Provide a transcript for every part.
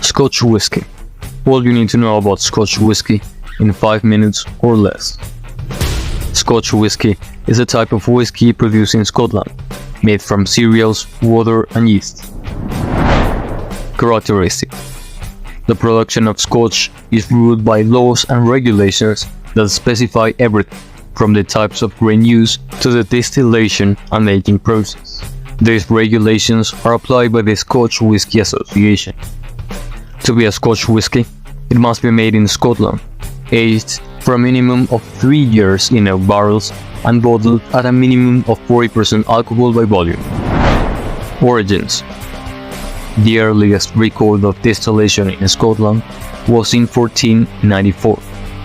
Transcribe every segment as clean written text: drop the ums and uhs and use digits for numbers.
Scotch Whisky. All you need to know about Scotch Whisky in 5 minutes or less. Scotch Whisky is a type of whisky produced in Scotland, made from cereals, water and yeast. Characteristics. The production of Scotch is ruled by laws and regulations that specify everything from the types of grain used to the distillation and aging process. These regulations are applied by the Scotch Whisky Association. To be a Scotch whisky, it must be made in Scotland, aged for a minimum of 3 years in oak barrels and bottled at a minimum of 40% alcohol by volume. Origins. The earliest record of distillation in Scotland was in 1494.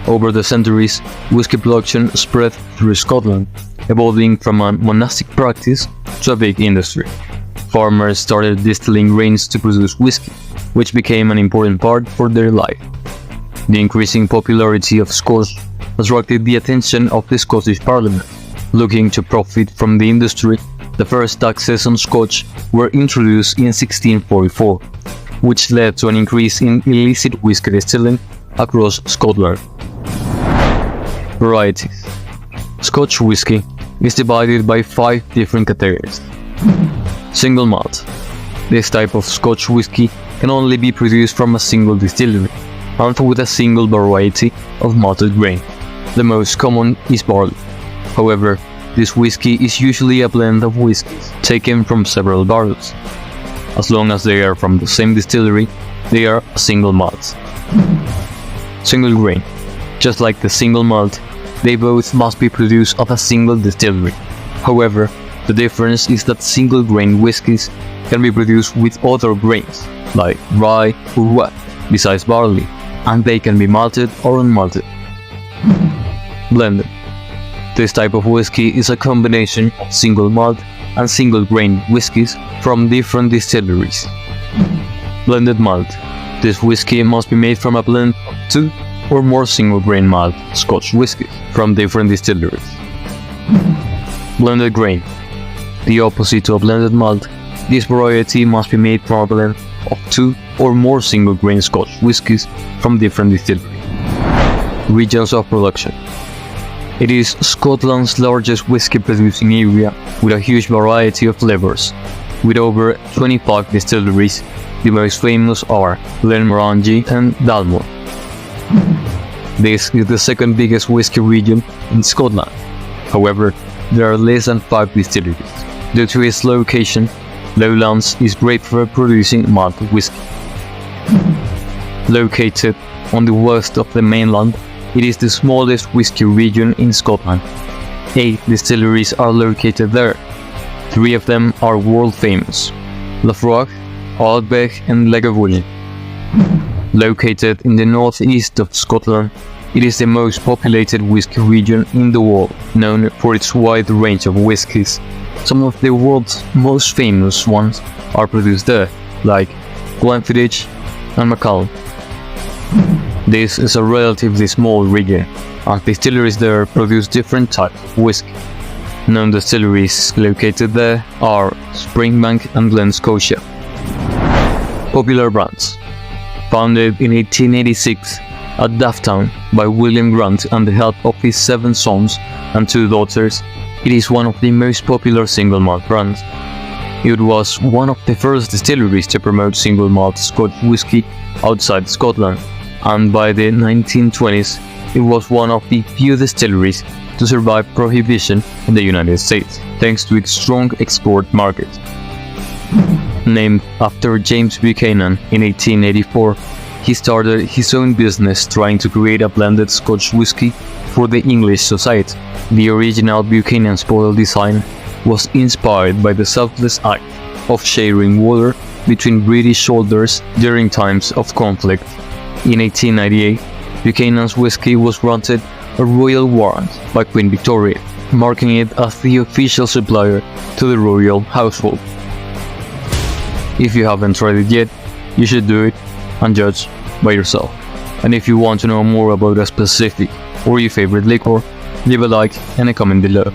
Over the centuries, whisky production spread through Scotland, evolving from a monastic practice to a big industry. Farmers started distilling grains to produce whisky, which became an important part for their life. The increasing popularity of Scotch attracted the attention of the Scottish Parliament. Looking to profit from the industry, the first taxes on Scotch were introduced in 1644, which led to an increase in illicit whisky distilling across Scotland. Varieties. Scotch whisky is divided by 5 different categories. Single malt. This type of Scotch whisky can only be produced from a single distillery and with a single variety of malted grain. The most common is barley. However, this whisky is usually a blend of whiskies taken from several barrels. As long as they are from the same distillery, they are a single malt. Single grain. Just like the single malt, they both must be produced at a single distillery. However, the difference is that single grain whiskies can be produced with other grains, like rye or wheat, besides barley, and they can be malted or unmalted. Blended. This type of whiskey is a combination of single malt and single grain whiskies from different distilleries. Blended malt. This whiskey must be made from a blend of 2 or more single grain malt Scotch whiskies from different distilleries. Blended grain. The opposite to a blended malt, this variety must be made from a blend of 2 or more single grain Scotch whiskies from different distilleries. Regions of production. It is Scotland's largest whisky producing area with a huge variety of flavours. With over 25 distilleries, the most famous are Glenmorangie and Dalmore. This is the second biggest whisky region in Scotland. However, there are less than 5 distilleries. Due to its location, Lowlands is great for producing malted whisky. Located on the west of the mainland, it is the smallest whisky region in Scotland. 8 distilleries are located there. 3 of them are world famous: Laphroaig, Ardbeg and Lagavulin. Located in the northeast of Scotland, it is the most populated whisky region in the world, known for its wide range of whiskies. Some of the world's most famous ones are produced there, like Glenfiddich and Macallan. This is a relatively small region, and distilleries there produce different types of whiskey. Known distilleries located there are Springbank and Glen Scotia. Popular brands. Founded in 1886 at Dufftown by William Grant and the help of his 7 sons and 2 daughters, it is one of the most popular single malt brands. It was one of the first distilleries to promote single malt Scotch whisky outside Scotland, and by the 1920s it was one of the few distilleries to survive prohibition in the United States, thanks to its strong export market. Named after James Buchanan in 1884, he started his own business trying to create a blended Scotch whisky for the English society. The original Buchanan's bottle design was inspired by the selfless act of sharing water between British soldiers during times of conflict. In 1898, Buchanan's whisky was granted a royal warrant by Queen Victoria, marking it as the official supplier to the royal household. If you haven't tried it yet, you should do it and judge by yourself. And if you want to know more about a specific or your favorite liquor, leave a like and a comment below.